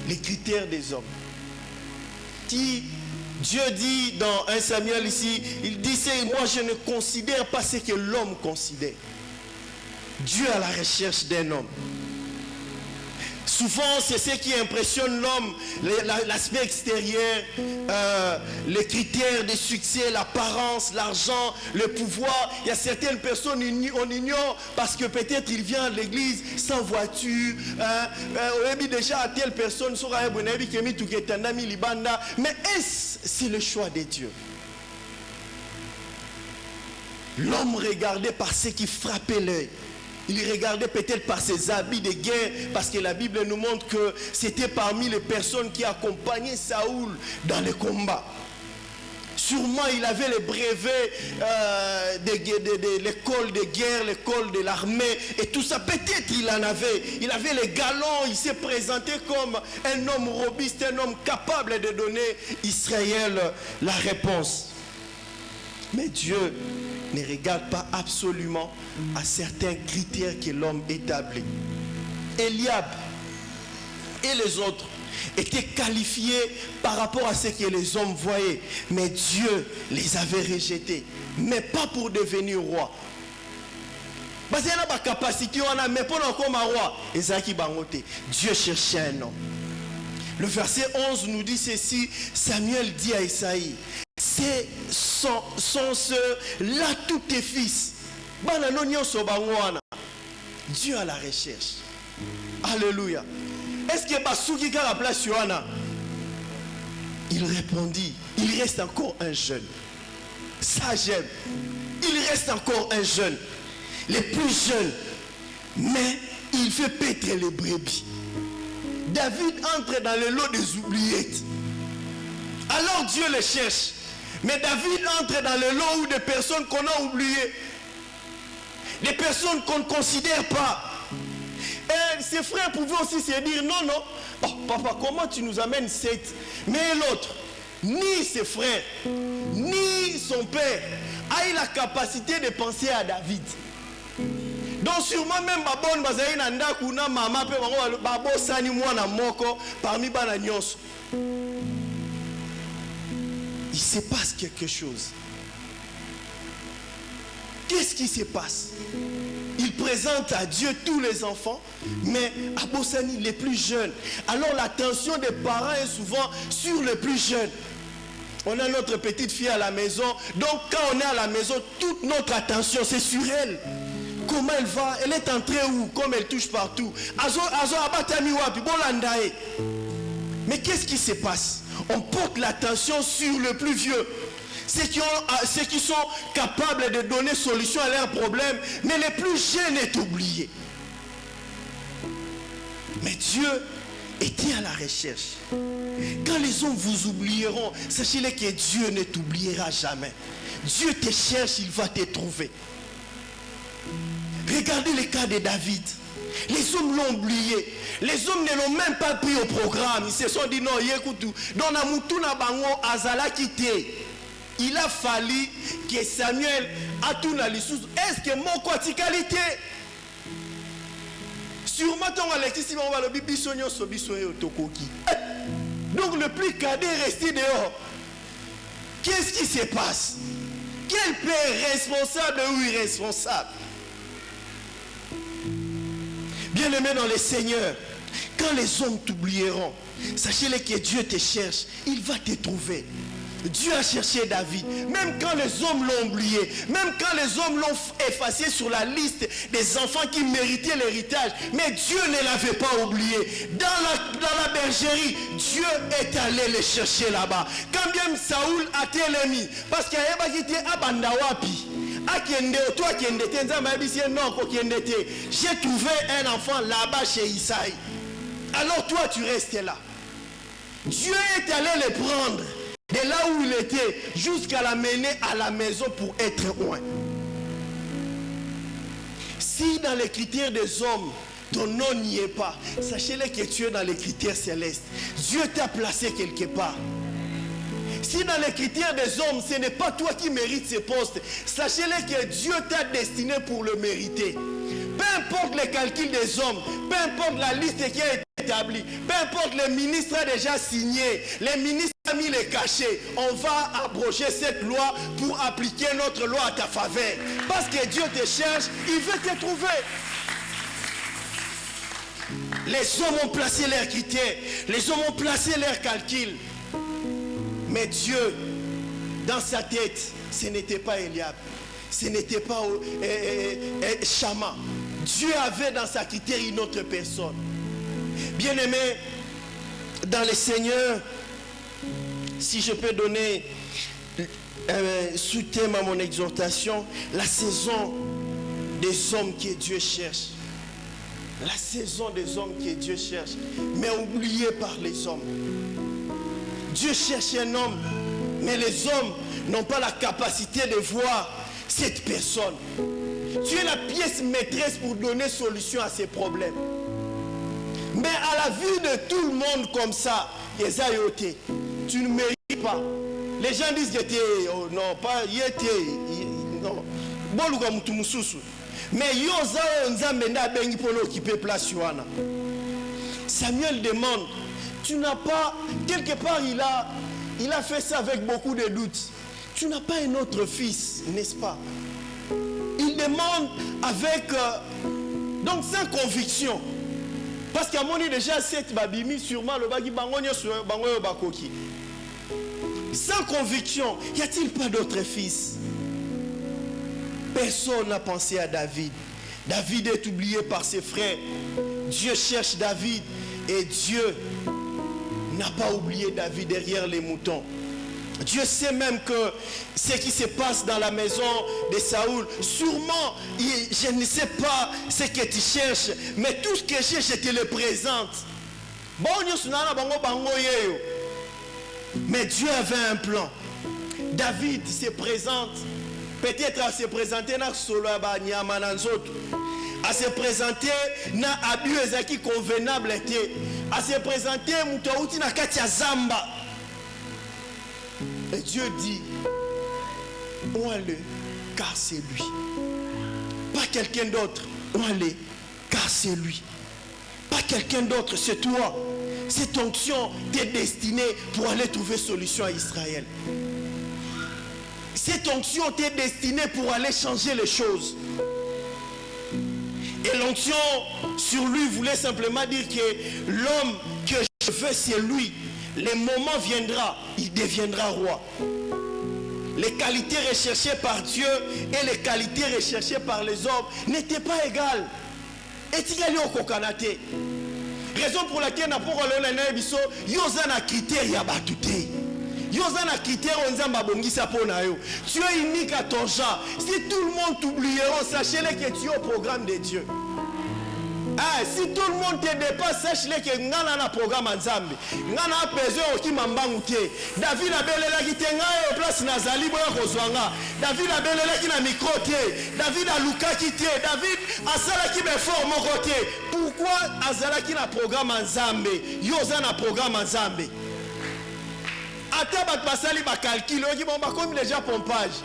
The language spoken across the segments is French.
les critères des hommes. Dieu dit dans 1 Samuel ici, il dit, moi je ne considère pas ce que l'homme considère. Dieu à la recherche d'un homme. Souvent, c'est ce qui impressionne l'homme, l'aspect extérieur, les critères de succès, l'apparence, l'argent, le pouvoir. Il y a certaines personnes, on ignore parce que peut-être il vient à l'église sans voiture. Déjà, à telle personne, mais c'est le choix de Dieu. L'homme regardait par ce qui frappait l'œil. Il regardait peut-être par ses habits de guerre, parce que la Bible nous montre que c'était parmi les personnes qui accompagnaient Saoul dans les combats. Sûrement, il avait les brevets de l'école de guerre, l'école de l'armée, et tout ça. Peut-être il en avait. Il avait les galons, il s'est présenté comme un homme robuste, un homme capable de donner Israël la réponse. Mais Dieu ne regarde pas absolument à certains critères que l'homme établit. Eliab et les autres étaient qualifiés par rapport à ce que les hommes voyaient. Mais Dieu les avait rejetés. Mais pas pour devenir roi. Parce qu'il y a une capacité, mais pour comme roi. Dieu cherchait un homme. Le verset 11 nous dit ceci. Samuel dit à Isaïe, c'est son sœur, là tous tes fils. Dieu à la recherche. Alléluia. Est-ce que Basuki a la place sur Anna? Il répondit, il reste encore un jeune. Ça j'aime. Il reste encore un jeune. Les plus jeunes. Mais il fait paître les brebis. David entre dans le lot des oubliettes. Alors Dieu les cherche. Mais David entre dans le lot où des personnes qu'on a oubliées. Des personnes qu'on ne considère pas. Et ses frères pouvaient aussi se dire, non, non. Oh, papa, comment tu nous amènes cette? Mais l'autre, ni ses frères, ni son père, a eu la capacité de penser à David. Donc sûrement même babon bazayi na ndaku na mama pe babo sani mwana moko parmi bana nyonso. Il se passe quelque chose. Qu'est-ce qui se passe? Il présente à Dieu tous les enfants, mais à Bossani les plus jeunes. Alors l'attention des parents est souvent sur les plus jeunes. On a notre petite fille à la maison, donc quand on est à la maison, toute notre attention c'est sur elle. Comment elle va? Elle est entrée où? Comme elle touche partout. Mais qu'est-ce qui se passe? On porte l'attention sur le plus vieux. Ceux qui sont capables de donner solution à leurs problèmes. Mais les plus jeunes est oublié. Mais Dieu était à la recherche. Quand les hommes vous oublieront, sachez-le que Dieu ne t'oubliera jamais. Dieu te cherche, il va te trouver. Regardez le cas de David. Les hommes l'ont oublié. Les hommes ne l'ont même pas pris au programme. Ils se sont dit non, écoute, dans la moutuna bango azala quitté. Il a fallu que Samuel a tout na lisous. Est-ce que mon qualité? Sûrement ton Alexis on va le bibisonyo sobisoye otokoki. Donc le plus cadet est resté dehors. Qu'est-ce qui se passe? Quel père responsable ou irresponsable? Bien-aimé dans le Seigneur, quand les hommes t'oublieront, sachez-le que Dieu te cherche, il va te trouver. Dieu a cherché David, même quand les hommes l'ont oublié, même quand les hommes l'ont effacé sur la liste des enfants qui méritaient l'héritage, mais Dieu ne l'avait pas oublié. Dans la bergerie, Dieu est allé les chercher là-bas. Quand bien Saoul a été l'ennemi, parce qu'il y a quitté Abandawapi. J'ai trouvé un enfant là-bas chez Isaïe. Alors toi tu restes là. Dieu est allé le prendre de là où il était jusqu'à l'amener à la maison pour être loin. Si dans les critères des hommes ton nom n'y est pas, sachez-le que tu es dans les critères célestes. Dieu t'a placé quelque part. Si dans les critères des hommes, ce n'est pas toi qui mérites ce poste, sachez-le que Dieu t'a destiné pour le mériter. Peu importe les calculs des hommes, peu importe la liste qui a été établi. Peu importe, le ministre a déjà signé, le ministre a mis les cachets. On va abroger cette loi pour appliquer notre loi à ta faveur. Parce que Dieu te cherche, il veut te trouver. Les hommes ont placé leurs critères, les hommes ont placé leurs calculs. Mais Dieu, dans sa tête, ce n'était pas Eliab, ce n'était pas Shama. Dieu avait dans sa critère une autre personne. Bien-aimé, dans le Seigneur, si je peux donner sous-thème à mon exhortation, la saison des hommes que Dieu cherche. La saison des hommes que Dieu cherche, mais oubliée par les hommes. Dieu cherche un homme, mais les hommes n'ont pas la capacité de voir cette personne. Tu es la pièce maîtresse pour donner solution à ces problèmes. Mais à la vue de tout le monde comme ça, tu ne mérites pas. Les gens disent que tu es, oh non, pas yété, non. Mais Samuel demande, tu n'as pas, quelque part il a fait ça avec beaucoup de doutes. Tu n'as pas un autre fils, n'est-ce pas? Il demande avec, donc sans conviction. Parce qu'à mon avis déjà, cette babimi sûrement le bagi bangonyo sur bangoyo bakoki. Sans conviction, y a-t-il pas d'autre fils? Personne n'a pensé à David. David est oublié par ses frères. Dieu cherche David et Dieu n'a pas oublié David derrière les moutons. Dieu sait même que ce qui se passe dans la maison de Saoul, sûrement, je ne sais pas ce que tu cherches, mais tout ce que je cherche, je te le présente. Mais Dieu avait un plan. David se présente. Peut-être à se présenter à se présenter na abus ezaki convenable était à se présenter mutauti na katia zamba. Et Dieu dit, ouah-le, car c'est lui. Pas quelqu'un d'autre. Ouah-le, car c'est lui. Pas quelqu'un d'autre, c'est toi. Cette onction t'est destinée pour aller trouver solution à Israël. Cette onction t'est destinée pour aller changer les choses. Et l'onction sur lui voulait simplement dire que l'homme que je veux, c'est lui. Le moment viendra, il deviendra roi. Les qualités recherchées par Dieu et les qualités recherchées par les hommes n'étaient pas égales. Et tu as au kokanate. Raison pour laquelle n'a pas le biso yozana critère ya batute. Yozana critère onzamba bongisa pona yo. Tu es unique à ton genre. Si tout le monde t'oubliera, sachez-le que tu es au programme de Dieu. Ah, si tout le monde te dépasse, sache-le que ngana na programme nzambe. Ngana a besoin qui mambangu te. David a belela ki te ngayo place nazali boya kozwanga. David a belela ki na micro te. David a luka ki te. David a sala ki be fort mon côté. Pourquoi azala ki na programme nzambe? Yoza na programme nzambe. Ata bat basali ba calcul, ki bon ba comme déjà pompage.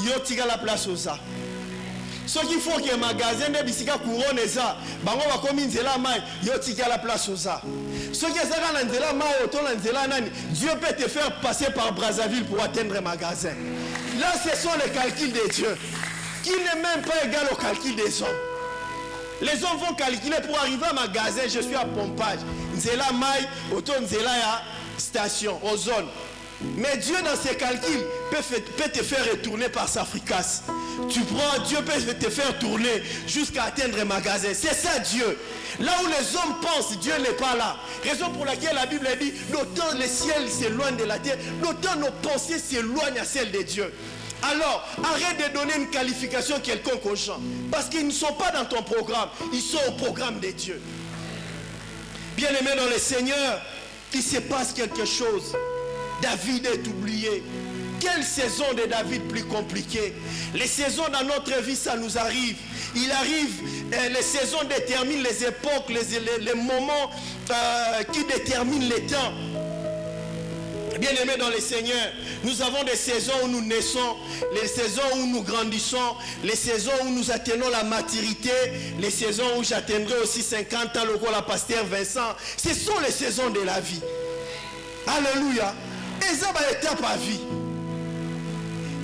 Yo tika la place aux ça. Ce qu'il faut que magasin de bisika couronne ça, bango ba komi nzela mai, yo tika la place aux ça. Ce qui est ça dans nzela mai, autant nzela nani, Dieu peut te faire passer par Brazzaville pour atteindre un magasin. Là, ce sont les calculs de Dieu, qui n'est même pas égal au calcul des hommes. Les hommes vont calculer pour arriver à magasin, je suis à pompage. Nzela mai, autant nzela ya station, aux zones. Mais Dieu dans ses calculs peut te faire retourner par sa fricasse. Tu prends, Dieu peut te faire tourner jusqu'à atteindre un magasin. C'est ça Dieu. Là où les hommes pensent, Dieu n'est pas là. Raison pour laquelle la Bible dit, d'autant le ciel s'éloigne de la terre, d'autant nos pensées s'éloignent à celles de Dieu. Alors, arrête de donner une qualification quelconque aux gens. Parce qu'ils ne sont pas dans ton programme, ils sont au programme de Dieu. Bien-aimé dans le Seigneur, il se passe quelque chose. David est oublié. Quelle saison de David plus compliquée. Les saisons dans notre vie, ça nous arrive. Il arrive, les saisons déterminent les époques, les moments qui déterminent les temps. Bien-aimés dans le Seigneur, nous avons des saisons où nous naissons, les saisons où nous grandissons, les saisons où nous atteignons la maturité, les saisons où j'atteindrai aussi 50 ans, le rôle à pasteur Vincent. Ce sont les saisons de la vie. Alléluia. Et ça va être à vie.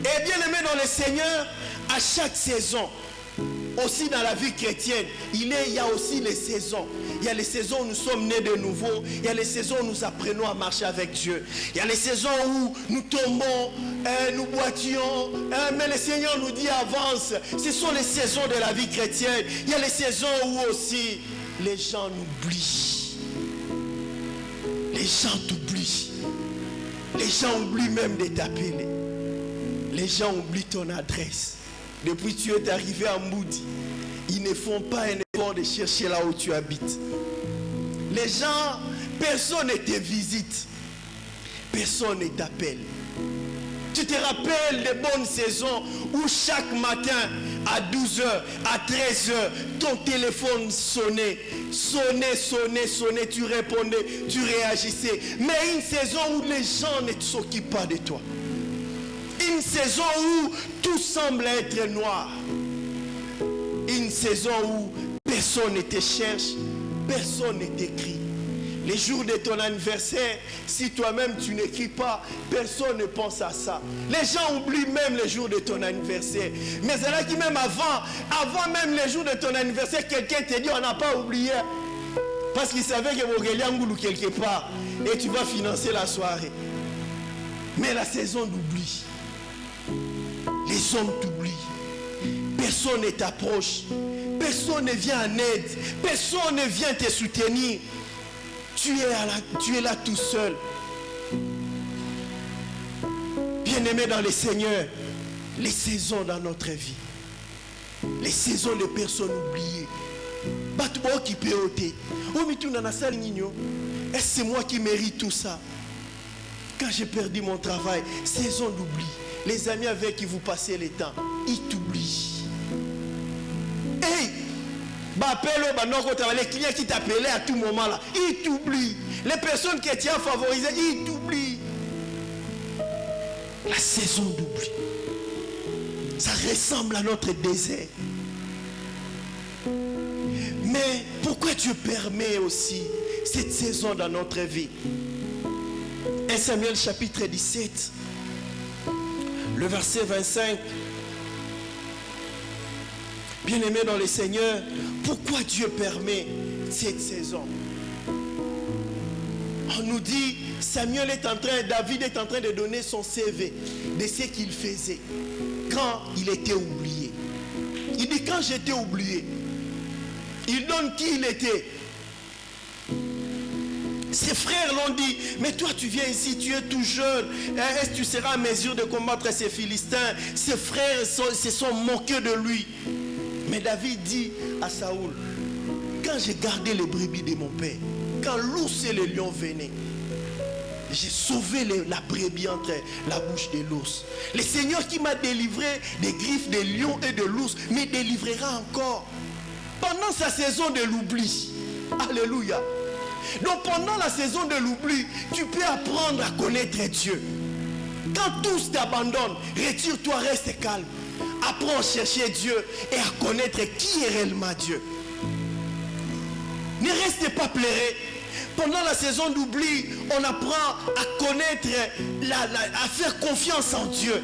Et bien-aimés dans le Seigneur, à chaque saison, aussi dans la vie chrétienne, il y a aussi les saisons. Il y a les saisons où nous sommes nés de nouveau. Il y a les saisons où nous apprenons à marcher avec Dieu. Il y a les saisons où nous tombons, nous boitions, mais le Seigneur nous dit avance. Ce sont les saisons de la vie chrétienne. Il y a les saisons où aussi les gens nous oublient. Les gens t'oublient. Les gens oublient même de t'appeler. Les gens oublient ton adresse. Depuis que tu es arrivé à Moody, ils ne font pas un effort de chercher là où tu habites. Les gens, personne ne te visite. Personne ne t'appelle. Tu te rappelles des bonnes saisons où chaque matin, à 12h, à 13h, ton téléphone sonnait. Sonnait, tu répondais, tu réagissais. Mais une saison où les gens ne s'occupent pas de toi. Une saison où tout semble être noir. Une saison où personne ne te cherche, personne ne t'écrit. Les jours de ton anniversaire, si toi-même tu n'écris pas, personne ne pense à ça. Les gens oublient même les jours de ton anniversaire. Mais c'est là qui même avant même les jours de ton anniversaire, quelqu'un te dit on n'a pas oublié. Parce qu'il savait que Bogelia Ngoulou quelque part et tu vas financer la soirée. Mais la saison d'oubli. Les hommes t'oublient. Personne ne t'approche. Personne ne vient en aide. Personne ne vient te soutenir. Tu es là tout seul. Bien-aimé dans le Seigneur, les saisons dans notre vie. Les saisons de personnes oubliées. Est-ce que c'est moi qui mérite tout ça? Quand j'ai perdu mon travail, saison d'oubli. Les amis avec qui vous passez le temps, ils t'oublient. Hey! Les clients qui t'appelaient à tout moment là, ils t'oublient. Les personnes que tu as favorisées, ils t'oublient. La saison d'oubli. Ça ressemble à notre désert. Mais pourquoi Dieu permet aussi cette saison dans notre vie? 1 Samuel chapitre 17. Le verset 25. Bien-aimés dans le Seigneur, pourquoi Dieu permet cette saison? On nous dit, David est en train de donner son CV de ce qu'il faisait quand il était oublié. Il dit quand j'étais oublié, il donne qui il était. Ses frères l'ont dit, mais toi tu viens ici, tu es tout jeune, est-ce que tu seras en mesure de combattre ces Philistins? Ses frères se sont moqués de lui. Mais David dit à Saoul, quand j'ai gardé les brebis de mon père, quand l'ours et le lion venaient, j'ai sauvé la brebis entre la bouche de l'ours. Le Seigneur qui m'a délivré des griffes des lions et de l'ours me délivrera encore. Pendant sa saison de l'oubli. Alléluia. Donc pendant la saison de l'oubli, tu peux apprendre à connaître Dieu. Quand tous t'abandonnent, retire-toi, reste calme. Apprends à chercher Dieu et à connaître qui est réellement Dieu. Ne restez pas pleurés. Pendant la saison d'oubli, on apprend à connaître, à faire confiance en Dieu.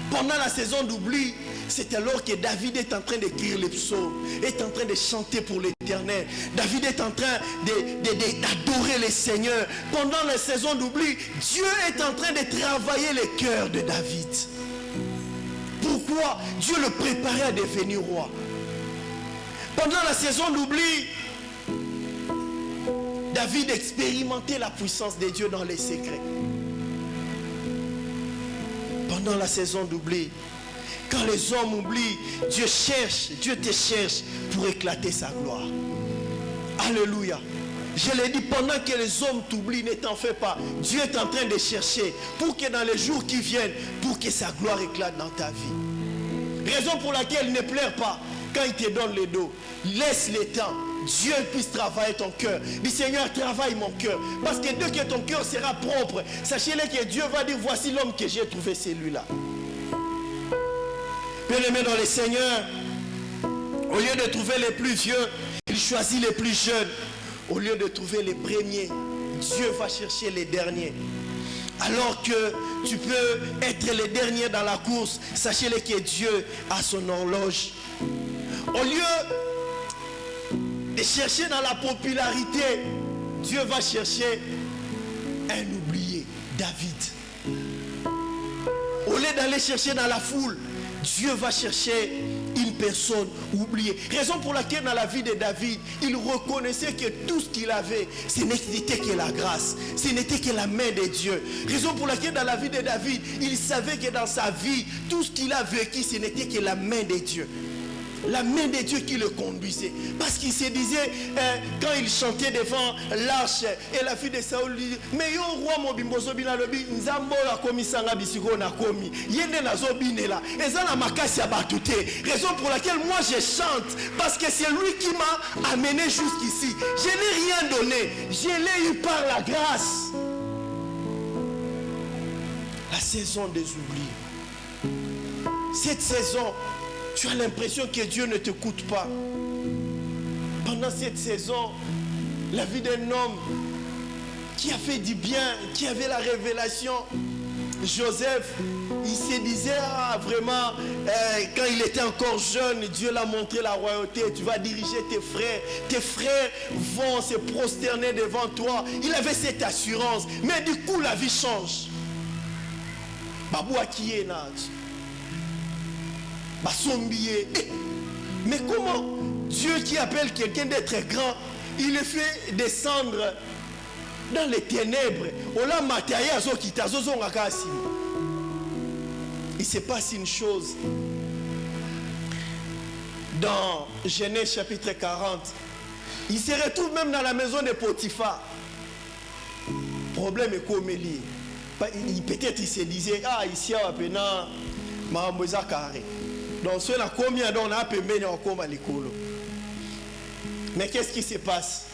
Pendant la saison d'oubli, c'est alors que David est en train d'écrire les psaumes, est en train de chanter pour l'Éternel. David est en train d'adorer le Seigneur. Pendant la saison d'oubli, Dieu est en train de travailler le cœur de David. Pourquoi? Dieu le préparait à devenir roi. Pendant la saison d'oubli, David expérimentait la puissance de Dieu dans les secrets. Pendant la saison d'oubli, quand les hommes oublient, Dieu te cherche pour éclater sa gloire. Alléluia. Je l'ai dit, pendant que les hommes t'oublient, ne t'en fais pas. Dieu est en train de chercher pour que dans les jours qui viennent, pour que sa gloire éclate dans ta vie. Raison pour laquelle ne pleure pas quand il te donne le dos. Laisse le temps. Dieu puisse travailler ton cœur. Dis Seigneur, travaille mon cœur. Parce que dès que ton cœur sera propre, sachez-le que Dieu va dire, voici l'homme que j'ai trouvé, c'est lui-là. Bien-aimés dans le Seigneur, au lieu de trouver les plus vieux, il choisit les plus jeunes. Au lieu de trouver les premiers, Dieu va chercher les derniers. Alors que tu peux être le dernier dans la course, sachez-le que Dieu a son horloge. Au lieu de chercher dans la popularité, Dieu va chercher un oublié, David. Au lieu d'aller chercher dans la foule, Dieu va chercher une personne oubliée. Raison pour laquelle dans la vie de David, il reconnaissait que tout ce qu'il avait, ce n'était que la grâce, ce n'était que la main de Dieu. Raison pour laquelle dans la vie de David, il savait que dans sa vie, tout ce qu'il a vécu, ce n'était que la main de Dieu. La main de Dieu qui le conduisait. Parce qu'il se disait, quand il chantait devant l'arche, et la fille de Saoul lui dit, mais yo roi mon bimbozo binalobi, nzambo la komi sanga bisiko na komi, yende nazo binela, et ça la makasi abatute. Raison pour laquelle moi je chante, parce que c'est lui qui m'a amené jusqu'ici. Je n'ai rien donné, je l'ai eu par la grâce. La saison des oublis. Cette saison, tu as l'impression que Dieu ne t'écoute pas. Pendant cette saison, la vie d'un homme qui a fait du bien, qui avait la révélation, Joseph, il se disait, vraiment, quand il était encore jeune, Dieu l'a montré la royauté, tu vas diriger tes frères vont se prosterner devant toi. Il avait cette assurance, mais du coup la vie change. Babou Akiye Naj. Mais comment Dieu qui appelle quelqu'un d'être grand, il le fait descendre dans les ténèbres? Il se passe une chose dans Genèse chapitre 40. Il se retrouve même dans la maison de Potiphar. Problème est comme il peut-être il se disait, ah ici à Pena Mahamouza carré. Donc, cela combien d'on a payé encore à l'école. Mais qu'est-ce qui se passe?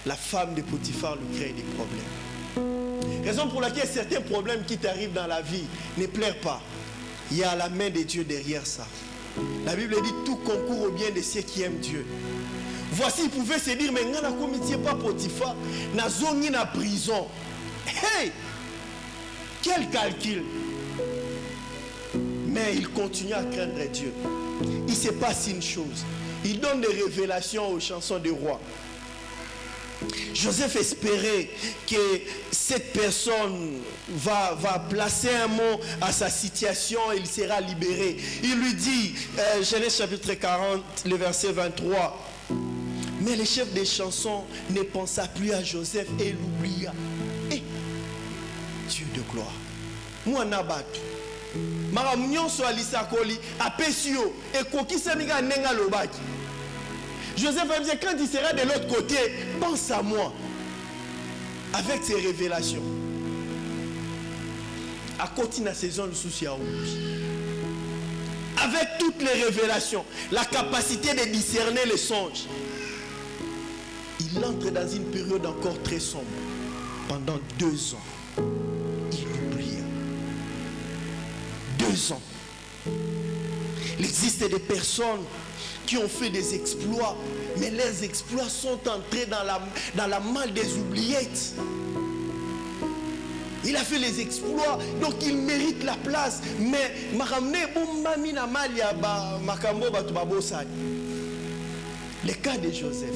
La femme de Potiphar lui crée des problèmes. Raison pour laquelle certains problèmes qui t'arrivent dans la vie ne plairent pas. Il y a la main de Dieu derrière ça. La Bible dit tout concourt au bien de ceux qui aiment Dieu. Voici, il pouvait se dire, mais n'a commis pas Potiphar, n'a zongi na prison. Hey! Quel calcul! Mais il continue à craindre Dieu. Il se passe une chose. Il donne des révélations aux chansons des rois. Joseph espérait que cette personne va placer un mot à sa situation et il sera libéré. Il lui dit, Genèse chapitre 40, le verset 23, mais le chef des chansons ne pensa plus à Joseph et l'oublia. Et Dieu de gloire. Moi, Nabat. Joseph a dit, quand il sera de l'autre côté, pense à moi. Avec ses révélations. À côté de la saison de souci à rouge. Avec toutes les révélations, la capacité de discerner les songes. Il entre dans une période encore très sombre. Pendant 2 ans. Il oublie. 2 ans. Il existe des personnes qui ont fait des exploits, mais leurs exploits sont entrés dans la malle des oubliettes. Il a fait les exploits, donc il mérite la place. Mais le cas de Joseph,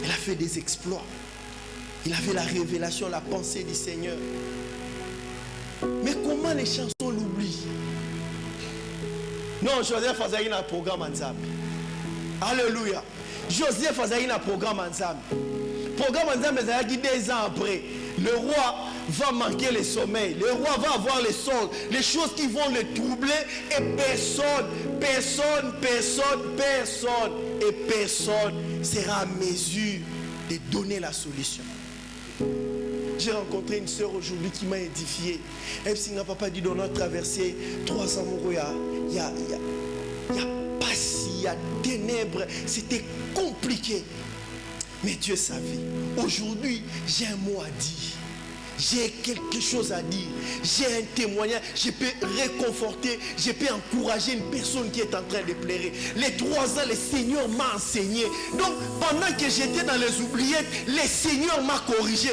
il a fait des exploits. Il avait la révélation, la pensée du Seigneur. Mais comment les chansons l'oublient? Non, Joseph faisait un programme ensemble. Alléluia. Joseph faisait un programme ensemble. Programme ensemble, c'est 2 ans après. Le roi va manquer le sommeil. Le roi va avoir les songes, les choses qui vont le troubler. Et personne sera à mesure de donner la solution. J'ai rencontré une soeur aujourd'hui qui m'a édifié. Elle si n'a pas dit, on a traversé 300 euros. Il y a pas si y a ténèbres, c'était compliqué. Mais Dieu savait. Aujourd'hui, j'ai un mot à dire. J'ai quelque chose à dire. J'ai un témoignage. Je peux réconforter. Je peux encourager une personne qui est en train de pleurer. Les 3 ans, le Seigneur m'a enseigné. Donc, pendant que j'étais dans les oubliettes, le Seigneur m'a corrigé.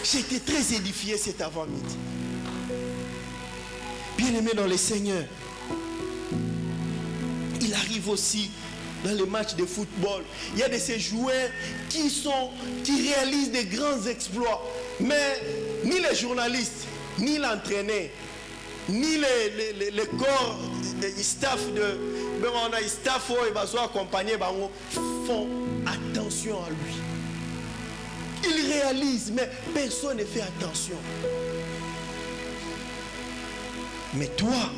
J'étais très édifié cet avant-midi. Bien-aimé dans le Seigneur, il arrive aussi dans les matchs de football. Il y a de ces joueurs qui réalisent des grands exploits. Mais ni les journalistes, ni l'entraîneur, ni le corps, le staff on a staff et va accompagner font attention à lui. Ils réalisent, mais personne ne fait attention. Mais toi,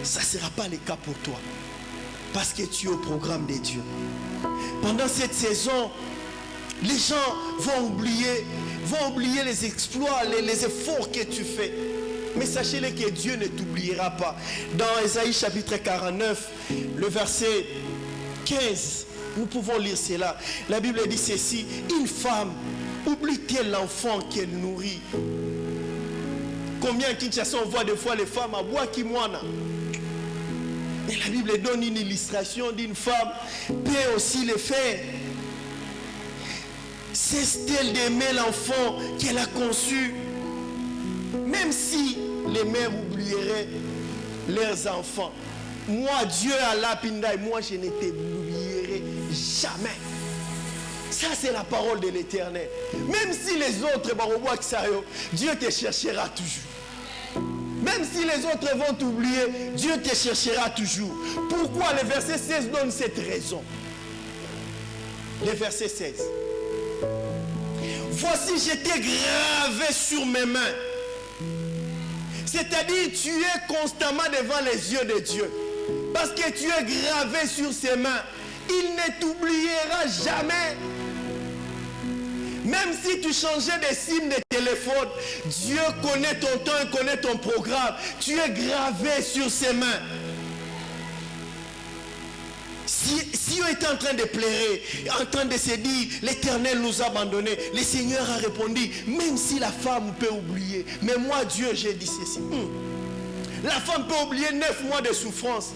ça ne sera pas le cas pour toi. Parce que tu es au programme de Dieu. Pendant cette saison, les gens vont oublier les exploits, les efforts que tu fais. Mais sachez-le que Dieu ne t'oubliera pas. Dans Ésaïe chapitre 49, le verset 15, nous pouvons lire cela. La Bible dit ceci: une femme oublie-t-elle l'enfant qu'elle nourrit? Combien à Kinshasa on voit des fois les femmes à bois qui moine. Mais la Bible donne une illustration d'une femme peut aussi le faire. Cesse-t-elle d'aimer l'enfant qu'elle a conçu? Même si les mères oublieraient leurs enfants. Moi, Dieu a lapinda et moi je ne t'oublierai jamais. Ça c'est la parole de l'Éternel. Même si les autres, Dieu te cherchera toujours. Même si les autres vont t'oublier, Dieu te cherchera toujours. Pourquoi le verset 16 donne cette raison? Le verset 16. Voici, je t'ai gravé sur mes mains. C'est-à-dire, tu es constamment devant les yeux de Dieu. Parce que tu es gravé sur ses mains. Il ne t'oubliera jamais. Même si tu changeais de SIM de téléphone, Dieu connaît ton temps et connaît ton programme. Tu es gravé sur ses mains. Si on était en train de pleurer, en train de se dire, l'Éternel nous a abandonnés, le Seigneur a répondu, même si la femme peut oublier, mais moi Dieu j'ai dit ceci. La femme peut oublier 9 mois de souffrance,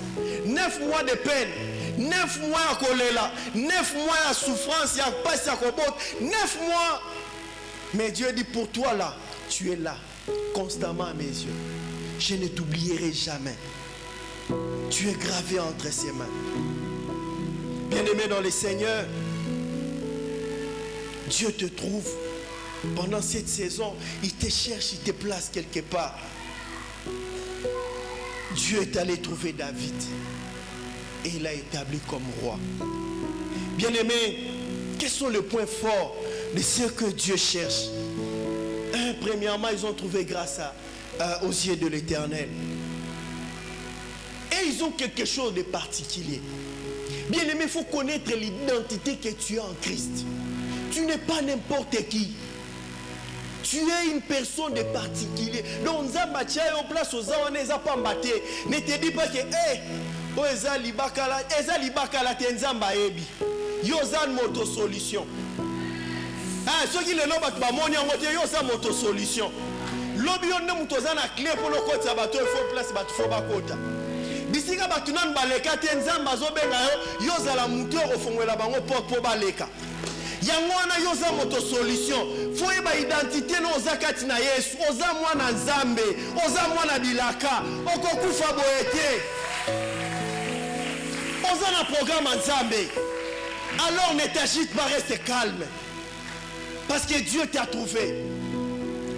9 mois de peine, 9 mois à choléra, 9 mois à souffrance, il n'y a pas ça qu'on botte, 9 mois. Mais Dieu dit, pour toi là, tu es là, constamment à mes yeux. Je ne t'oublierai jamais. Tu es gravé entre ses mains. Bien-aimé dans le Seigneur, Dieu te trouve pendant cette saison. Il te cherche, il te place quelque part. Dieu est allé trouver David et il l'a établi comme roi. Bien-aimé, quels sont les points forts de ce que Dieu cherche? Premièrement, ils ont trouvé grâce aux yeux de l'Éternel. Et ils ont quelque chose de particulier. Bien-aimé, il faut connaître l'identité que tu as en Christ. Tu n'es pas n'importe qui. Tu es une personne de particulier. Donc, on place aux gens, ne te dis pas que, Eza libakala tenzamba ebi. Yozan moto solution. Ceux qui le nom yoza moto solution. Lobi on ne mutoza na clé pour le côté sabato, il faut place batu faut bakota. Bisika batunan baleka tenzamba zobenga yo yozala muto ofongwela bango porte po baleka. Yango wana yoza moto solution. Faut eba identité no zakati na Yesu, oza mwana Nzambe, oza mwana bilaka, okokufa boyete. Oza na programme Nzambe. Alors ne t'agite pas, reste calme. Parce que Dieu t'a trouvé.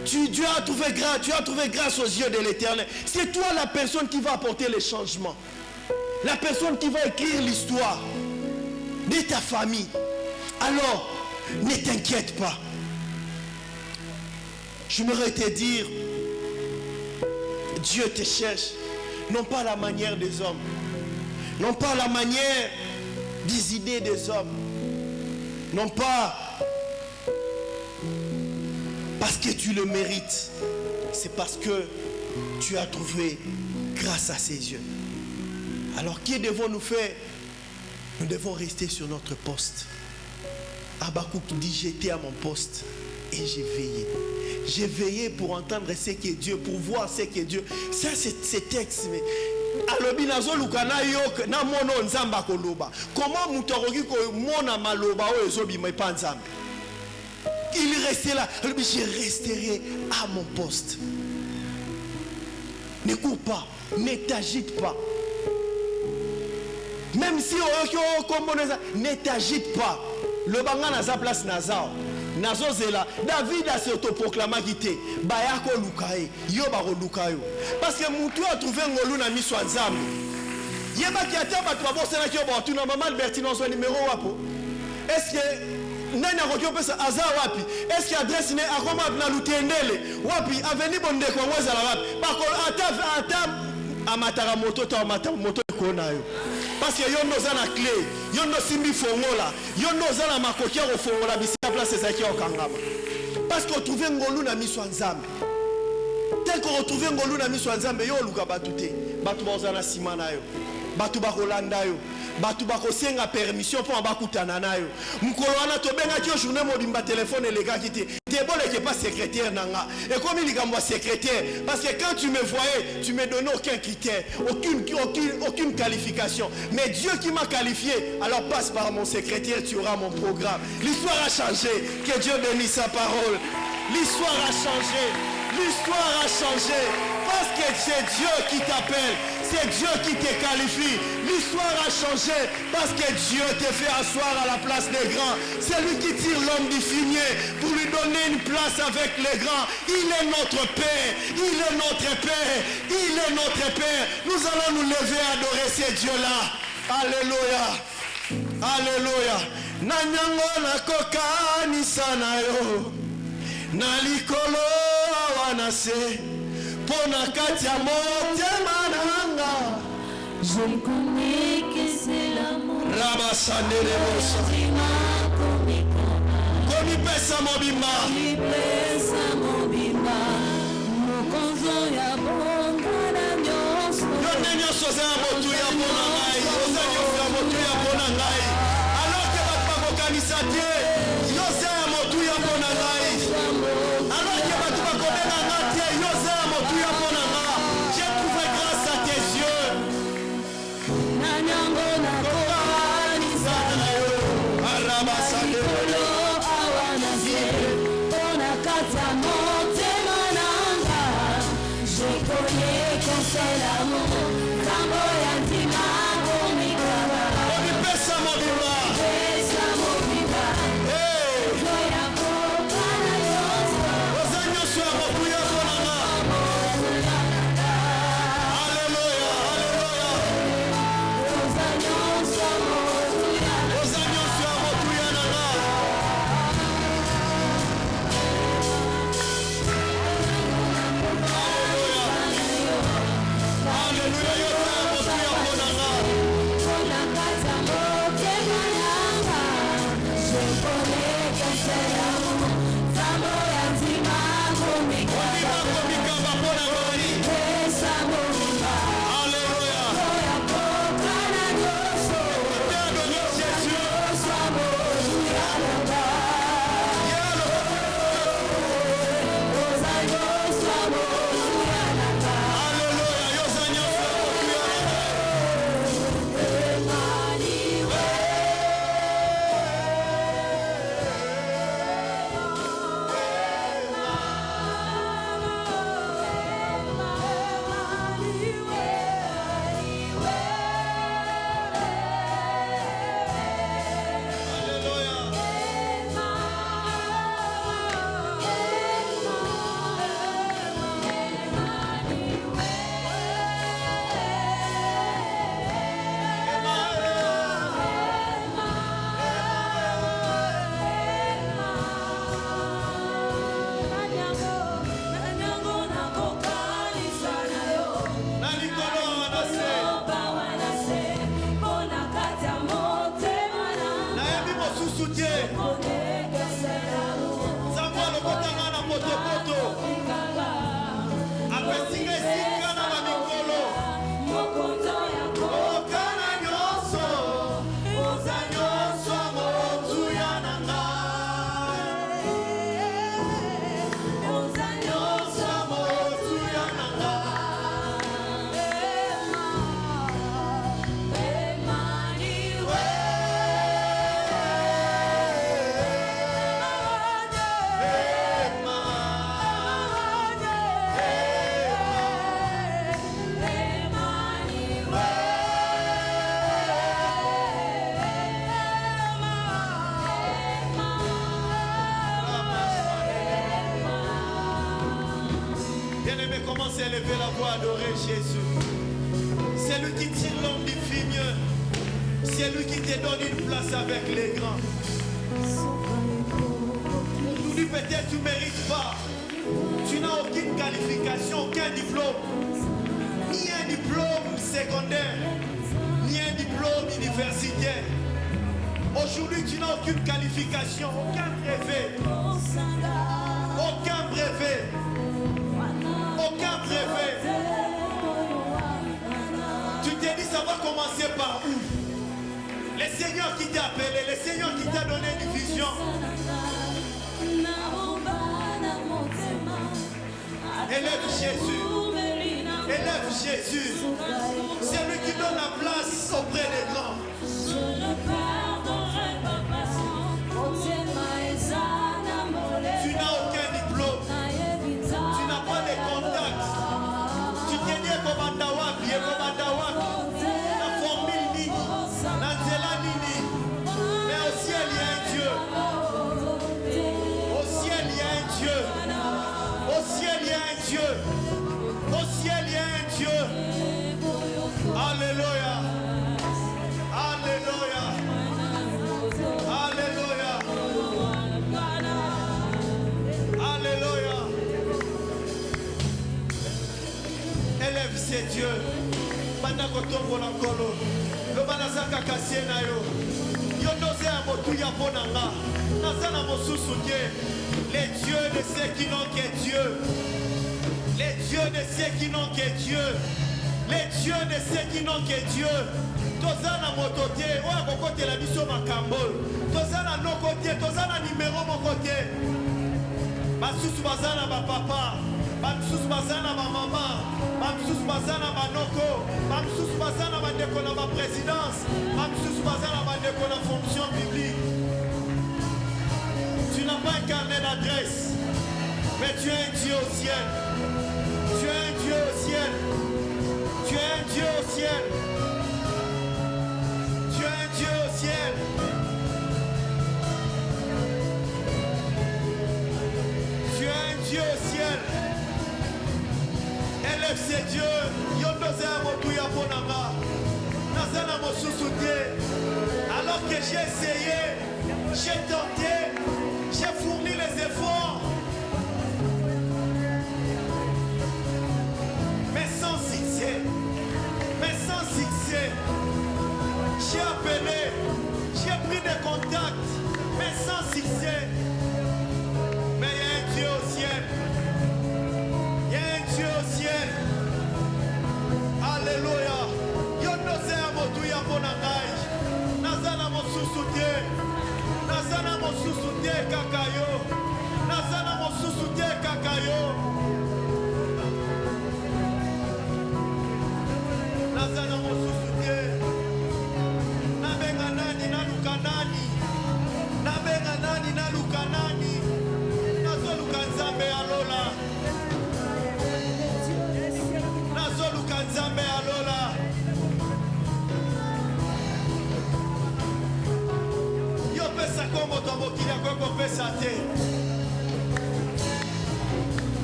Tu as trouvé grâce aux yeux de l'Éternel. C'est toi la personne qui va apporter le changement. La personne qui va écrire l'histoire de ta famille. Alors, ne t'inquiète pas. J'aimerais te dire, Dieu te cherche, non pas à la manière des hommes, non pas à la manière des idées des hommes, non pas parce que tu le mérites, c'est parce que tu as trouvé grâce à ses yeux. Alors, que devons-nous faire? Nous devons rester sur notre poste. Habakkuk dit, j'étais à mon poste et j'ai veillé. J'ai veillé pour entendre ce qu'est Dieu, pour voir ce qu'est Dieu. Ça, c'est texte. Mais alobi nazo lukana yok na mono nzamba koloba. Comment mutoroki ko mona maloba o ezobi mai pa nzambe? Il restait là. Alobi, je resterai à mon poste. Ne cours pas, ne t'agite pas. Même si ne t'agite pas. Le banga na sa place nazao. Nazo zela. David a s'autoproclamé quitté. Bayako lukae. Yo baro lukayo. Parce que Moutou a trouvé un ngolu na miso nzambe. Yeba ki ata ba twabo sena ki obo tu na maman Bertino son numéro wapo. Est-ce que nani akokyo pesa aza wapi? Est-ce que adresse ne akoma na lutendele wapi avenue bonde ko ngweza la wapi? Bako ata amatara moto ta amatara moto ko nayo. Parce que yon noza na clé, yon no simbi fongola, yon noza na makokia ko fongola bisi place ezaki okangama. Parce qu'on trouve ngolu na miso nzambe. Tel qu'on retrouve ngolu na miso nzambe yo luka batute. Batu boza na simana yo. Batu bakolanda yo. Batu bakosenga permission pour bakutana na yo. Mukolo wana to benga ki journée mobimba téléphone elega kiti. Débole qui est pas secrétaire nanga. Et comme il est secrétaire, parce que quand tu me voyais, tu me donnais aucun critère, aucune qualification. Mais Dieu qui m'a qualifié, alors passe par mon secrétaire, tu auras mon programme. L'histoire a changé. Que Dieu bénisse sa parole. L'histoire a changé. L'histoire a changé. Parce que c'est Dieu qui t'appelle. C'est Dieu qui te qualifie. L'histoire a changé parce que Dieu te fait asseoir à la place des grands. C'est lui qui tire l'homme du fumier pour lui donner une place avec les grands. Il est notre Père. Il est notre Père. Il est notre Père. Nous allons nous lever à adorer ces dieux-là. Alléluia. Alléluia. Nanyango na koka ni sanayo. Na likolo awanase. Pona katia motema nanga. Je connais que c'est l'amour. Rabasandere mosa. Komi pesa mobimba. Komi pesa mobimba. Mokonzo ya bonga na nyonso. Yonde nyonso za motu ya pona ngai. Oza nyonso ya motu ya pona ngai. Alors que batu bakokanisa te. Yose ya motu ya pona ngai. Alors que batu bakobenga nga te. Yose ya motu ya pona ngai. J'ai trouvé grâce à tes yeux. Nanyango na kokanisa nayo. Arabasandere. Awanase. Pona kata motema nanga. Je connais que c'est l'amour. Kambo ya ntima. commence à élever la voix, adorer Jésus. C'est lui qui tire l'homme du vigne. C'est lui qui te donne une place avec les grands. Aujourd'hui, peut-être tu ne mérites pas. Tu n'as aucune qualification, aucun diplôme. Ni un diplôme secondaire, ni un diplôme universitaire. Aujourd'hui, tu n'as aucune qualification, aucun brevet. Aucun brevet. Aucun brevet. Tu t'es dit, ça va commencer par où? Le Seigneur qui t'a appelé, le Seigneur qui t'a donné une vision. Élève Jésus. Élève Jésus. C'est lui qui donne la place auprès des grands. Je ne pardonnerai pas patient. Tu n'as aucun diplôme. Tu n'as pas de contact. Tu t'es dit comme Andawapi, comme Andawapi. La formule Nini, Nanzela Nini. Mais au ciel, il y a un Dieu. Au ciel, il y a un Dieu. Au ciel, il y a un Dieu. Au ciel, il y a un Dieu. Alléluia. Alléluia. Alléluia. Alléluia. Élève ces dieux. Banda kotongo na kolo. Le banazaka kasie na yo. Yo nose ya motu ya bonanga. Nazana mosusu te. Les dieux de ceux qui n'ont que Dieu. Les dieux de ceux qui n'ont que Dieu. Les dieux de ceux qui n'ont que Dieu. Tozana motote, oya kokote la biso makambo. Tozana no côté, tozana numéro mon côté. Basusu bazana ba papa, basusu bazana ba maman, basusu bazana ba noko, basusu bazana ba ndeko na ba présidence, basusu bazana ba ndeko na fonction publique. Tu n'as pas un carnet d'adresse, mais tu es un Dieu au ciel. Tu es un Dieu au ciel. Tu es un Dieu au ciel. Tu es un Dieu au ciel. Tu es un Dieu au ciel. Élève ces dieux. Yondose a motuya ponanga. Nazana mosusuté. Alors que j'ai essayé, j'ai tenté, j'ai fourni les efforts. Mais sans succès. Mais sans succès. J'ai appelé, j'ai pris des contacts, mais sans succès. Mais il y a un Dieu au ciel. Il y a un Dieu au ciel. Alléluia. Yondose a motuya ponangai. Nazana mosusuté. Nazana mosusuté kakayo. Nazana mosusuté kakayo. Nazana mosusuté. Nabenga nani naluka nani. Nabenga nani naluka nani. Nazoluka nzambe alola. Nazoluka nzambe alola. Yo pesa kombo tomokili akoko pesa te.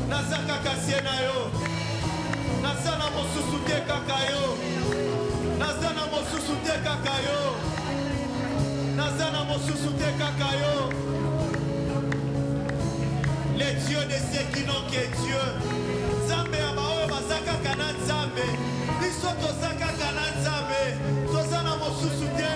Nazaka kasie na yo. Nazana mosusu te kaka yo. Nazana mosusu te kaka yo. Nazana mosusu te kaka yo. Les dieux de ceux qui n'ont que Dieu. Zambe ya baoyo bazaka kana nzambe. Biso tozaka kana nzambe. Tozana mosusu te.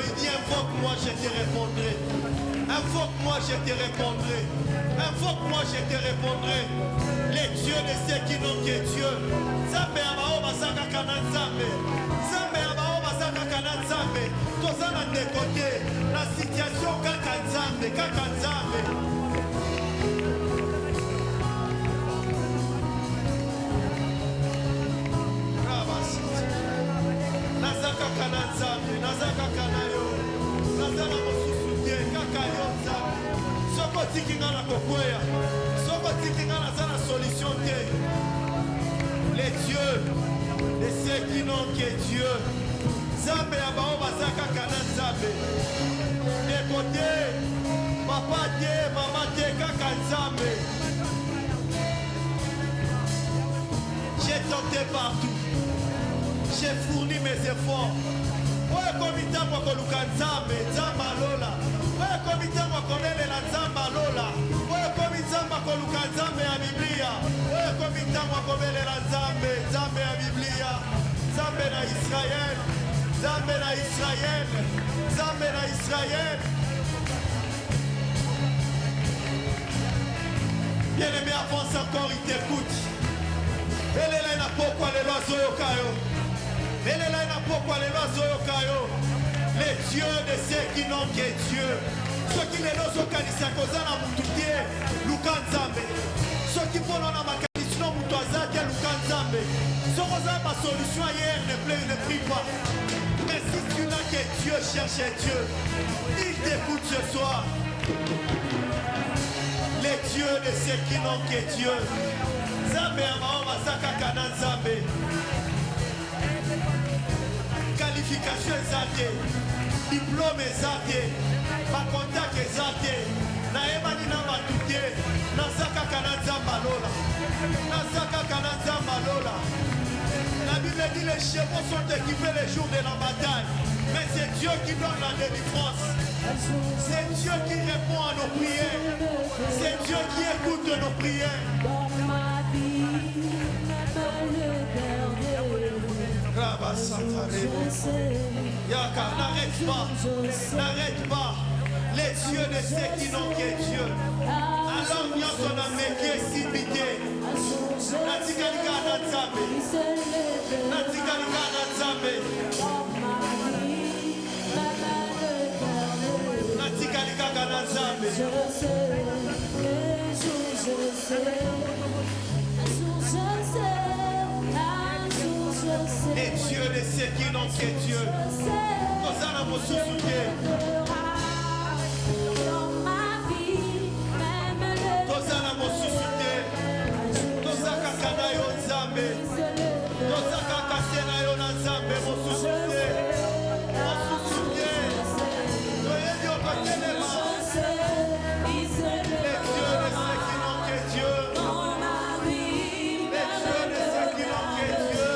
Il dit invoque-moi, je te répondrai. Invoque-moi, je te répondrai. Invoque-moi, je te répondrai. Les dieux de ceux qui n'ont que Dieu. Zambe abao basaka kana nzambe. Zambe abao basaka kana nzambe. Tozana de côté. La situation kaka nzambe, kaka nzambe. Nazaka kana nzambe, nazaka kana yo. Nazana mosusu te kaka yo nzambe. Soko tikinga na kokweya. Soko ceux qui n'ont que Dieu. Zambé Abao Bazaka Kana Zambé. Des côtés, papa Dieu, maman Dieu, Kaka Zambé. J'ai tenté partout. J'ai fourni mes efforts. Oye komita mwako lukanzambe, nzamba lola. Oye komita mwako nele la nzamba lola. Oye komita mwako lukanzambe ya Biblia. Oye komita mwako bele la nzambe, nzambe ya Biblia. Nzambe na Israël, nzambe na Israël, nzambe na Israël. Bien-aimé, avance encore, il t'écoute. Elle est là pourquoi les oiseaux au caillou. Elle est là pourquoi les oiseaux au caillou. Les dieux de ceux qui n'ont que Dieu. Ceux qui les oiseaux kanisa kozana mututie lukanzambe. Ceux qui font dans ma kanisa mutuazaki lukanzambe. Ceux qui ont ma solution hier ne prie pas. Mais si tu n'as que Dieu, cherche Dieu. Il t'écoute ce soir. Les dieux de ceux qui n'ont que Dieu. Zambé Amao Masaka Kana Zambé. Qualification exaltée. Diplôme exalté. Ma contact exalté. Naemani na matuté. Nasaka Kana Zambalola. Nasaka Kana Zambalola. La Bible dit les chevaux sont équipés les jours de la bataille. Mais c'est Dieu qui donne la délivrance. C'est Dieu qui répond à nos prières. C'est Dieu qui écoute nos prières. Yaka, n'arrête pas. N'arrête pas. Les yeux de ceux qui n'ont que Dieu. Alors nous sommes en métier simité. Natikalika Natsabe. Natikalika Natsabe. Natikalika Natsabe. Les dieux de ceux qui n'ont que Dieu. Osana Mosusuke. Osana Mosusuke. Osaka Kanayo Nzambe. Osaka Kasenayo Nzambe Mosusuke. Mosusuke. Noyedi Okakelema. Les dieux de ceux qui n'ont que Dieu. Les dieux de ceux qui n'ont que Dieu.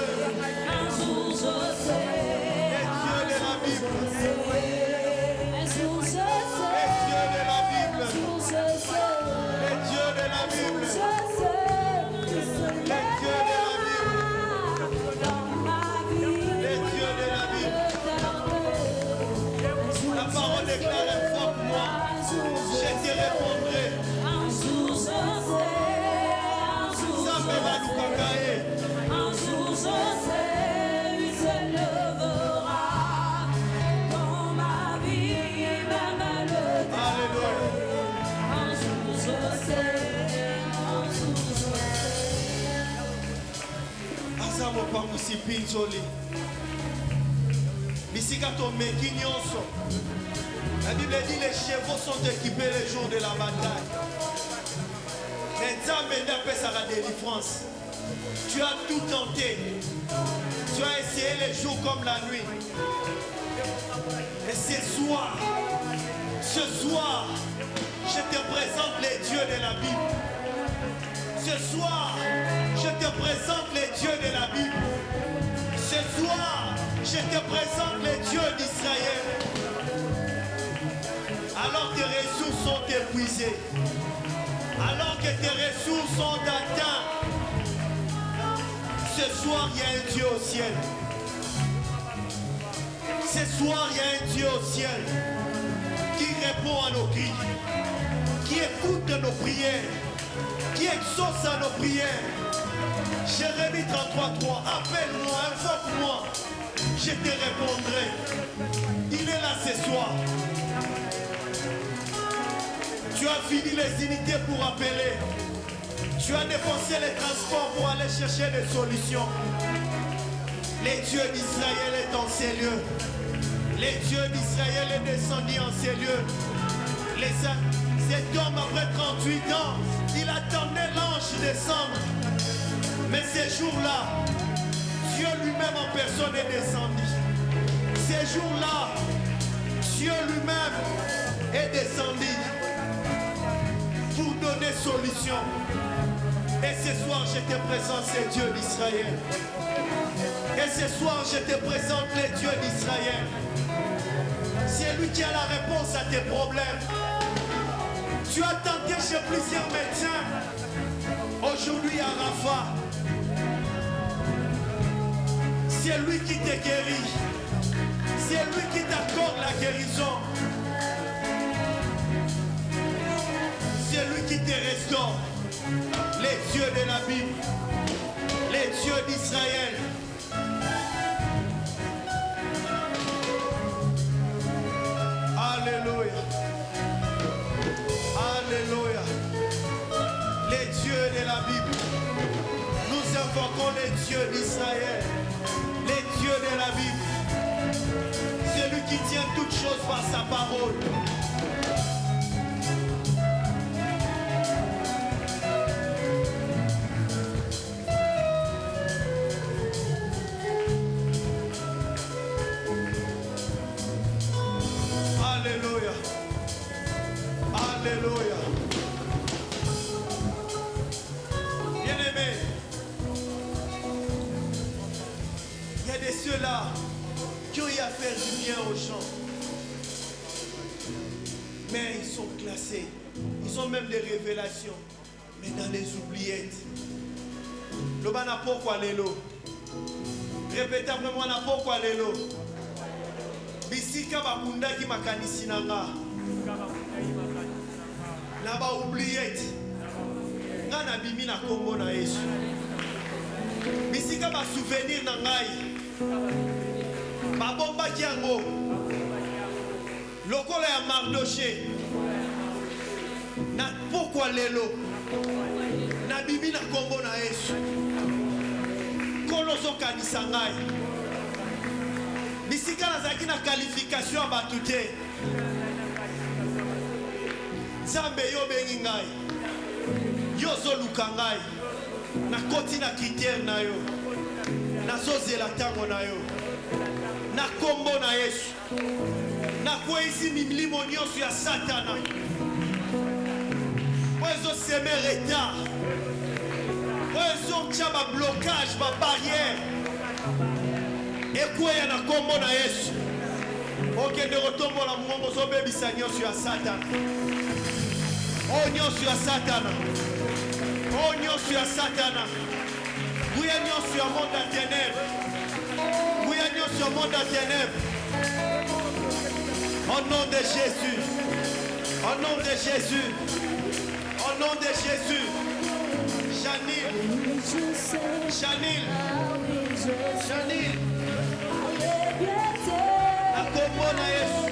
Pinzoli. Bisika to meki nyonso. La Bible dit les chevaux sont équipés les jours de la bataille. Mais Nzambe n'appelle la délivrance. Tu as tout tenté. Tu as essayé les jours comme la nuit. Et ce soir, je te présente les dieux de la Bible. Ce soir, je te présente les dieux de la Bible. Ce soir, je te présente les dieux d'Israël. Alors tes ressources sont épuisées. Alors que tes ressources sont atteintes. Ce soir, il y a un Dieu au ciel. Ce soir, il y a un Dieu au ciel qui répond à nos cris, qui écoute nos prières, qui exauce à nos prières. Jérémie 33:3, appelle-moi, invoque-moi, je te répondrai. Il est là ce soir. Tu as fini les unités pour appeler. Tu as dépensé les transports pour aller chercher des solutions. Les dieux d'Israël est en ces lieux. Les dieux d'Israël est descendu en ces lieux. Cet homme, après 38 ans, il attendait l'ange descendre. Mais ces jours-là, Dieu Dieu lui-même en personne est descendu. Ces jours-là, Dieu lui-même est descendu pour donner solution. Et ce soir, je te présente ces dieux d'Israël. Et ce soir, je te présente les dieux d'Israël. C'est lui qui a la réponse à tes problèmes. Tu as tenté chez plusieurs médecins. Aujourd'hui à Rafa, c'est lui qui te guérit. C'est lui qui t'accorde la guérison. C'est lui qui te restaure. Les dieux de la Bible, les dieux d'Israël. Alléluia. Alléluia. Les dieux de la Bible. Nous invoquons les dieux d'Israël. Les dieux de la Bible. C'est lui qui tient toutes choses par sa parole. Alléluia. Alléluia. Bien-aimés, il y a de ceux-là qui ont eu à faire du bien aux gens. Mais ils sont classés. Ils ont même des révélations. Mais dans les oubliettes. Le bana pourquoi l'élo. Répétez après moi, na pourquoi l'élo. Bisika bakunda ki makanisi nanga. Na ba oubliette. Nga na bimi na kombo na Yesu. Bisika ba souvenir na ngai. Ba bomba ki yango. Lokola ya Mardoché. Na pourquoi lelo. Na bimi na kombo na Yesu. Kolozo kanisa ngai. Bisika nazaki na qualification ya bato te. Nzambe yo bengi ngai. Yo zoluka ngai. Nakoti na critère na yo. Nazozela tango na yo. Na kombo na Yesu. Nakwezi milimo nyonso ya Satana. Oyo seme retard. Oyo tia ba blocage, ba barrière. Ekweya na kombo na Yesu. Okende kotombola mongo zo bebisa nyonso ya Satana. O nyonso ya Satana. O nyonso ya Satana. Buya nyonso ya monde ya ténèbres. Buya nyonso ya monde ya ténèbres. Au nom de Jésus. Au nom de Jésus. Au nom de Jésus. Janine. Janine. Janine. La combo na Yesu.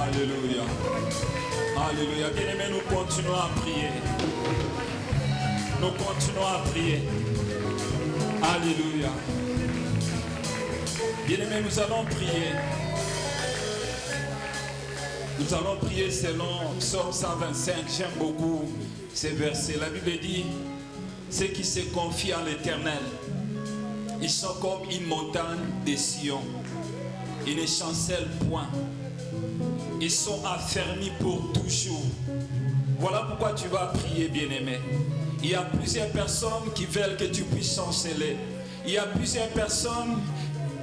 Alléluia. Alléluia. Bien-aimés, nous continuons à prier. Nous continuons à prier. Alléluia. Bien-aimés, nous allons prier. Nous allons prier selon Psaume 125. J'aime beaucoup ces versets. La Bible dit, ceux qui se confient en l'Éternel, ils sont comme une montagne de Sion. Ils ne chancellent point. Ils sont affermis pour toujours. Voilà pourquoi tu vas prier, bien-aimé. Il y a plusieurs personnes qui veulent que tu puisses chanceler. Il y a plusieurs personnes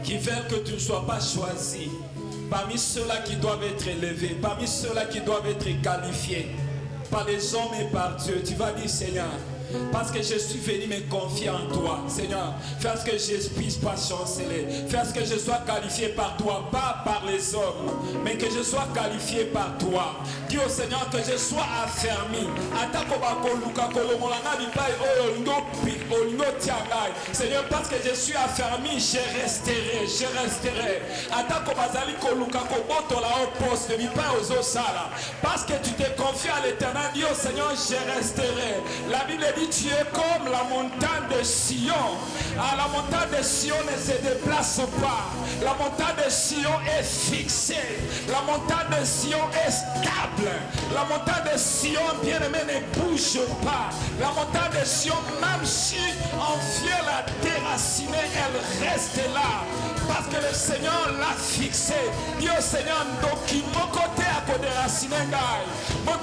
qui veulent que tu ne sois pas choisi. Parmi ceux-là qui doivent être élevés, parmi ceux-là qui doivent être qualifiés par les hommes et par Dieu, tu vas dire, Seigneur, parce que je suis venu me confier en toi. Seigneur, fais à ce que je puisse pas chanceler. Fais à ce que je sois qualifié par toi, pas par les hommes, mais que je sois qualifié par toi. Dis au Seigneur que je sois affermi. Seigneur, parce que je suis affermi, je resterai, je resterai. Parce que tu t'es confié à l'Éternel, dis au Seigneur, je resterai. La Bible dit, tu es comme la montagne de Sion. Ah, la montagne de Sion ne se déplace pas. La montagne de Sion est fixée. La montagne de Sion est stable. La montagne de Sion, bien-aimé, ne bouge pas. La montagne de Sion, même si on vient la déraciner, elle reste là. Parce que le Seigneur l'a fixé. Dis au Seigneur, donc mon côté à côté raciner ngai. Mon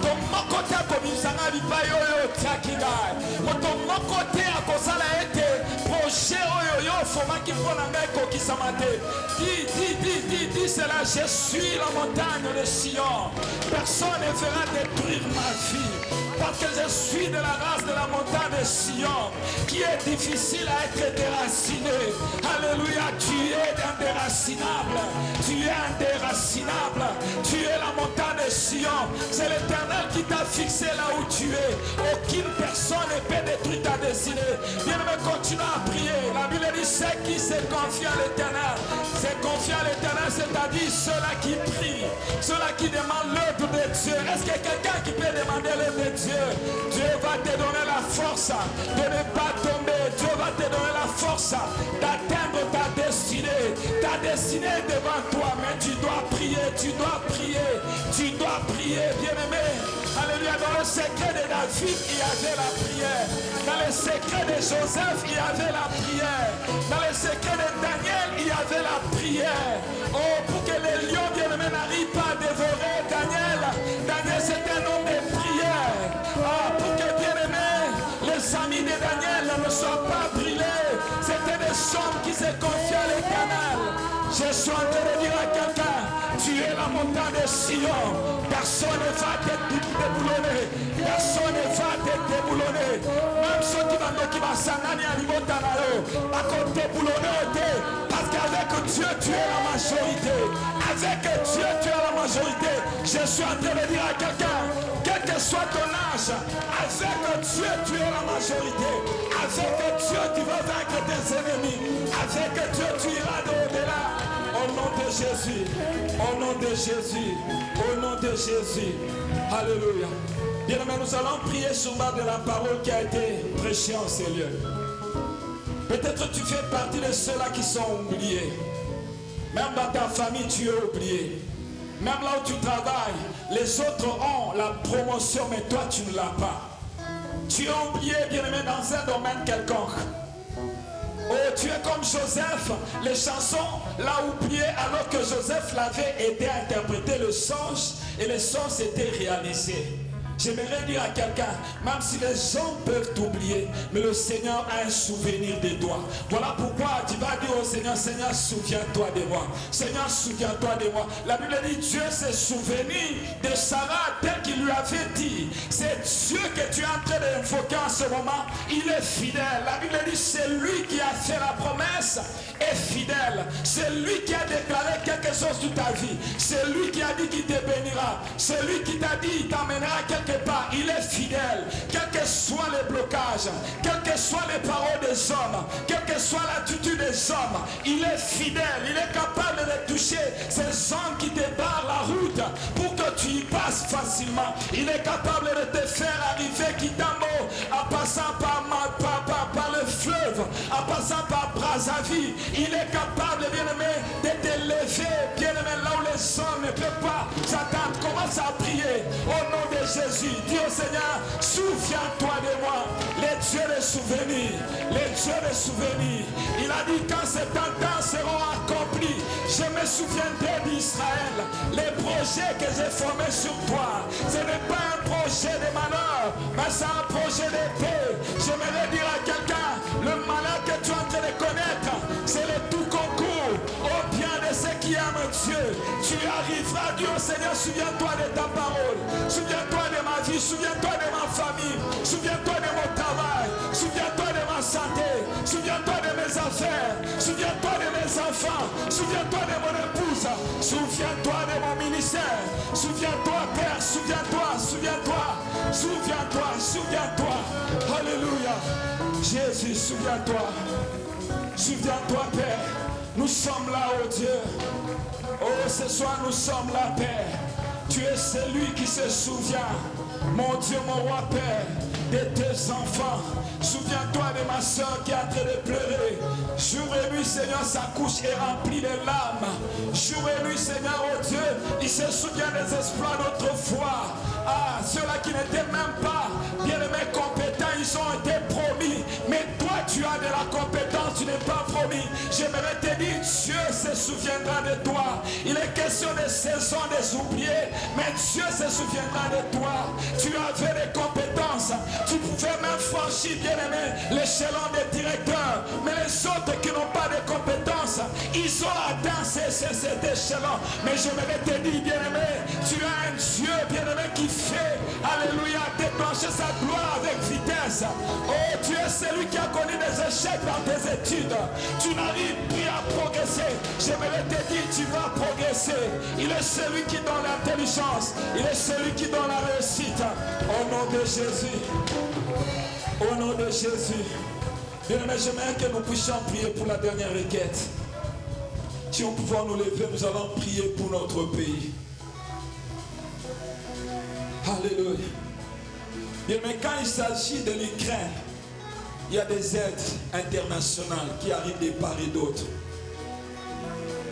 côté à côté sanga bipayo yo tiakingai. Mon côté à côté ça a été projet yo format qui prend ngai koki samate. Dis cela, je suis la montagne de Sion. Personne ne fera détruire ma vie. Parce que je suis de la race de la montagne de Sion, qui est difficile à être déraciné. Alléluia, tu es indéracinable. Tu es indéracinable. Tu es la montagne de Sion. C'est l'Éternel qui t'a fixé là où tu es. Aucune personne ne peut détruire ta destinée. Bien-aimé, continue à prier. La Bible dit, ceux qui se confient à l'Éternel, se confient à l'Éternel, c'est-à-dire ceux-là qui prient, ceux-là qui demandent l'œuvre de Dieu. Est-ce qu'il y a quelqu'un qui peut demander l'œuvre de Dieu? Dieu va te donner la force de ne pas tomber. Dieu va te donner la force d'atteindre ta destinée. Ta destinée est devant toi, mais tu dois prier, tu dois prier, tu dois prier, bien-aimé. Alléluia, dans le secret de David, il y avait la prière. Dans le secret de Joseph, il y avait la prière. Dans le secret de Daniel, il y avait la prière. Oh, pour que les lions, bien-aimés, n'arrivent pas à dévorer Daniel. Daniel, c'était un homme de prière. Ah, pour que, bien-aimés, les amis de Daniel ne soient pas brûlés. C'était des hommes qui se confiaient à l'Éternel. Je suis en train de dire à quelqu'un, tu es la montagne de Sion. Personne ne va te déboulonner. Personne ne va te déboulonner. Même ceux qui vont s'engager à l'Ibotanayo, à côté déboulonner, parce qu'avec Dieu, tu es la majorité. Avec Dieu, tu es la majorité. Je suis en train de dire à quelqu'un, quel que soit ton âge, avec Dieu, tu es la majorité. Avec Dieu, tu vas vaincre tes ennemis. Avec Dieu, tu iras au-delà. Au nom de Jésus, au nom de Jésus, au nom de Jésus. Alléluia. Bien-aimés, nous allons prier sur base de la parole qui a été prêchée en ces lieux. Peut-être tu fais partie de ceux-là qui sont oubliés. Même dans ta famille, tu es oublié. Même là où tu travailles, les autres ont la promotion, mais toi, tu ne l'as pas. Tu es oublié, bien-aimé, dans un domaine quelconque. Oh, tu es comme Joseph. Les chansons l'ont oublié alors que Joseph l'avait aidé à interpréter le songe et le songe s'était réalisé. J'aimerais dire à quelqu'un, même si les gens peuvent t'oublier, mais le Seigneur a un souvenir de toi. Voilà pourquoi tu vas dire au Seigneur, Seigneur, souviens-toi de moi. Seigneur, souviens-toi de moi. La Bible dit, Dieu s'est souvenu de Sarah tel qu'il lui avait dit. C'est Dieu que tu es en train d'invoquer en ce moment. Il est fidèle. La Bible dit, c'est lui qui a fait la promesse est fidèle. C'est lui qui a déclaré quelque chose de ta vie. C'est lui qui a dit qu'il te bénira. C'est lui qui t'a dit, il t'emmènera quelque part. Il est fidèle. Quels que soient les blocages, quelles que soient les paroles des hommes, quelle que soit l'attitude des hommes, il est fidèle. Il est capable de toucher ces hommes qui te barrent la route pour que tu y passes facilement. Il est capable de te faire arriver Kitambo en passant par le fleuve, en passant par Brazzaville. Il est capable, bien-aimé, de te lever, bien-aimé, là où les hommes ne peuvent pas s'attendre. Commence à prier au nom de Jésus. Dis au Seigneur, souviens-toi de moi. Les dieux des souvenirs, les dieux des souvenirs. Il a dit quand ces temps seront accomplis, je me souviendrai d'Israël. Les projets que j'ai formés sur toi, ce n'est pas un projet de malheur, mais c'est un projet de paix. J'aimerais dire à quelqu'un, le malheur que tu es en train de connaître, c'est le tout concours au bien de ceux qui aiment Dieu. Tu arriveras, Dieu Seigneur, souviens-toi de ta parole, souviens-toi de ma vie, souviens-toi de ma famille, souviens-toi de mon travail, affaires. Souviens-toi de mes enfants. Souviens-toi de mon épouse. Souviens-toi de mon ministère. Souviens-toi, Père. Souviens-toi, souviens-toi. Souviens-toi, souviens-toi. Alléluia. Jésus, souviens-toi. Souviens-toi, Père. Nous sommes là, oh Dieu. Oh, ce soir, nous sommes là, Père. Tu es celui qui se souvient, mon Dieu, mon roi, Père, de tes enfants. Souviens-toi de ma soeur qui est en train de pleurer. Jour et nuit, Seigneur, sa couche est remplie de larmes. Jour et nuit, Seigneur, oh Dieu, il se souvient des exploits d'autrefois. Ah, ceux-là qui n'étaient même pas bien-aimés compétents, ils ont été promis. Mais toi, tu as de la compétence, tu n'es pas promis. J'aimerais te dire, Dieu se souviendra de toi. Il est question de saison des oubliés, mais Dieu se souviendra de toi. Tu avais des compétences, tu pouvais même franchir, bien-aimé, l'échelon des directeurs. Mais les autres qui n'ont pas de compétences, ils ont atteint cet échelon. Mais j'aimerais te dire, bien-aimé, tu as un Dieu, bien-aimé, qui fait, alléluia, déclencher sa gloire avec vitesse. Oh, tu es celui qui a connu des échecs dans tes études. Tu n'arrives plus à progresser. J'aimerais te dire, tu vas progresser. Il est celui qui donne l'intelligence. Il est celui qui donne la réussite. Au nom de Jésus. Au nom de Jésus. Bien-aimé, j'aimerais que nous puissions prier pour la dernière requête. Si on pouvait nous lever, nous allons prier pour notre pays. Alléluia. Mais quand il s'agit de l'Ukraine, il y a des aides internationales qui arrivent de part et d'autre.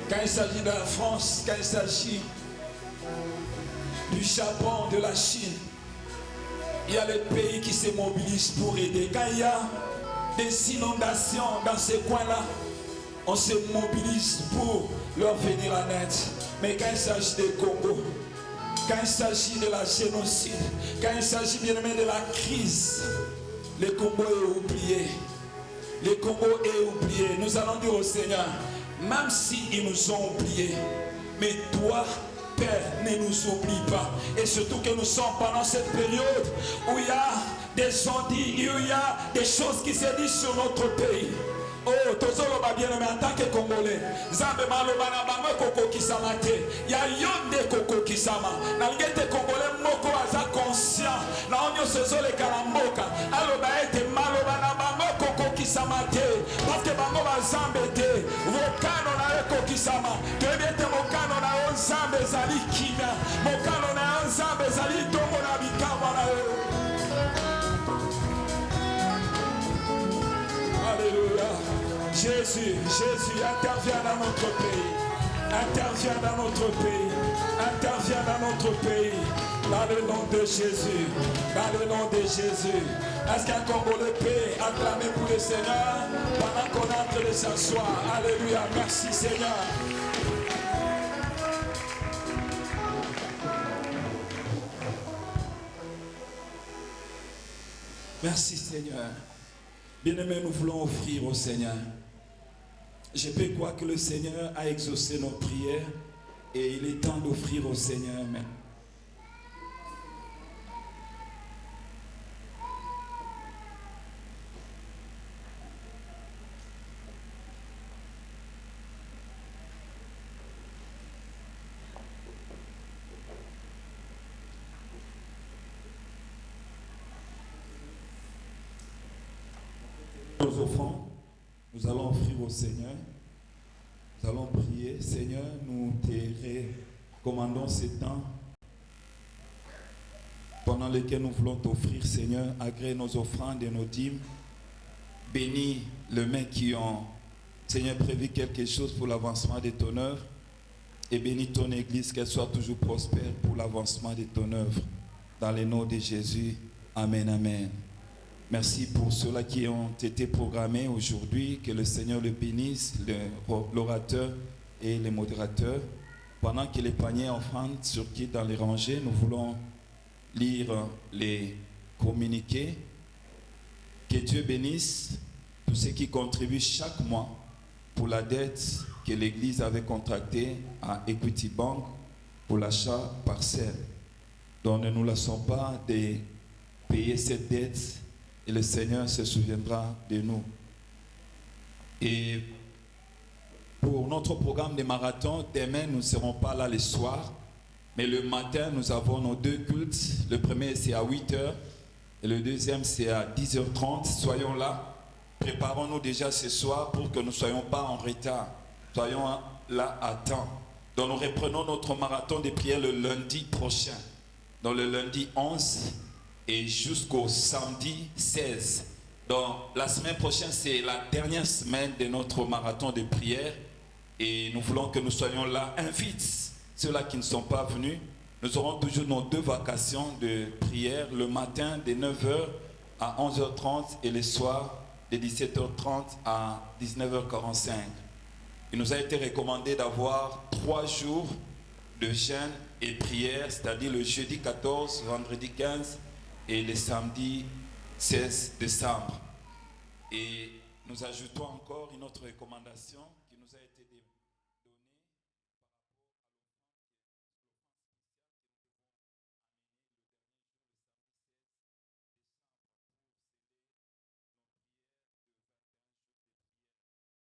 Quand il s'agit de la France, quand il s'agit du Japon, de la Chine, il y a les pays qui se mobilisent pour aider. Quand il y a des inondations dans ces coins-là, on se mobilise pour leur venir en aide. Mais quand il s'agit des Congo, quand il s'agit de la génocide, quand il s'agit bien aimé de la crise, le Congo est oublié. Le Congo est oublié. Nous allons dire au Seigneur, même s'ils nous ont oubliés, mais toi, Père, ne nous oublie pas. Et surtout que nous sommes pendant cette période où il y a des ondits, où il y a des choses qui se disent sur notre pays. Oh, tozoloba bien aimé en tant que Congolais. Zambe maloba na bango koko kisama te. Ya yonde koko kisama. Na ngete Congolais moko aza conscient. Na onyo sezole kalamboka. Aloba ete maloba na bango koko kisama te. Parce que bango ba zambe te. Vokano na eko kisama. Kebete mokano na on zambe zali kimia. Mokano na on zambe zali tongo na bikama na yo. Alléluia. Jésus, Jésus, interviens dans notre pays. Interviens dans notre pays. Interviens dans notre pays. Dans le nom de Jésus. Dans le nom de Jésus. Est-ce qu'un Congolais peut acclamer pour le Seigneur pendant qu'on est en train de s'asseoir? Alléluia. Merci Seigneur. Merci Seigneur. Bien-aimés, nous voulons offrir au Seigneur. Je peux croire que le Seigneur a exaucé nos prières et il est temps d'offrir au Seigneur maintenant. Nos offrandes, nous allons offrir au Seigneur. Nous allons prier. Seigneur, nous te recommandons ces temps pendant lesquels nous voulons t'offrir, Seigneur. Agrée nos offrandes et nos dîmes. Bénis les mains qui ont, Seigneur, prévu quelque chose pour l'avancement de ton œuvre. Et bénis ton Église, qu'elle soit toujours prospère pour l'avancement de ton œuvre. Dans le nom de Jésus. Amen, amen. Merci pour ceux-là qui ont été programmés aujourd'hui. Que le Seigneur le bénisse, l'orateur et les modérateurs. Pendant que les paniers offrandes circulent dans les rangées, nous voulons lire les communiqués. Que Dieu bénisse tous ceux qui contribuent chaque mois pour la dette que l'Église avait contractée à Equity Bank pour l'achat parcelle. Donc ne nous laissons pas de payer cette dette. Et le Seigneur se souviendra de nous. Et pour notre programme de marathon, demain nous ne serons pas là le soir, mais le matin nous avons nos 2 cultes. Le premier c'est à 8h et le deuxième c'est à 10h30. Soyons là, préparons-nous déjà ce soir pour que nous ne soyons pas en retard. Soyons là à temps. Donc nous reprenons notre marathon de prière le lundi prochain, dans le lundi 11 et jusqu'au samedi 16. Donc la semaine prochaine, c'est la dernière semaine de notre marathon de prière et nous voulons que nous soyons là. Invite ceux-là qui ne sont pas venus. Nous aurons toujours nos 2 vacations de prière, le matin de 9h à 11h30 et le soir de 17h30 à 19h45. Il nous a été recommandé d'avoir 3 jours de jeûne et prière, c'est-à-dire le jeudi 14, vendredi 15 et le samedi 16 décembre. Et nous ajoutons encore une autre recommandation.